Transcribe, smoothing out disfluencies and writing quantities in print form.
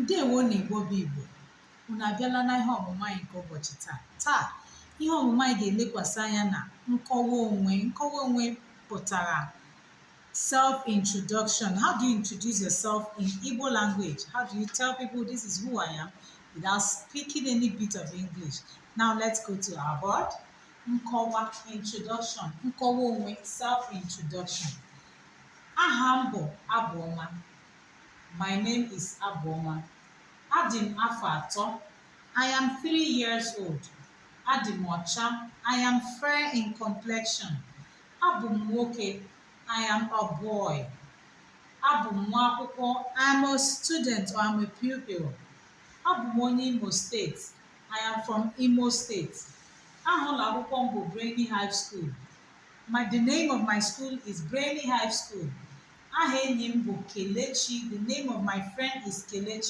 Ndewo n'Igbo bụ Igbo, unu abịala na ihe ọmụmụ anyị nke ụbọchị taa. Taa, ihe ọmụmụ anyị ga-elekwasị anya na nkọwa onwe. Nkọwa onwe pụtara self-introduction. How do you introduce yourself in Igbo language? How do you tell people this is who I am without speaking any bit of English? Now let's go to our board. Nkọwa, introduction. Nkọwa onwe, self-introduction. Aha m bụ Abụọma. My name is Aboma. Adị m afọ atọ. I am 3 years old. Adị m ọcha. I am fair in complexion. Abụ m nwoke. I am a boy. Abụ m nwa akwụkwọ. I am a student or I am a pupil. Abụ m onye Imo State. I am from Imo State. Aha ụlọ akwụkwọ m bụ Brainy High School. The name of my school is Brainy High School. Aha enyi m bụ Kelechi. The name of my friend is Kelechi.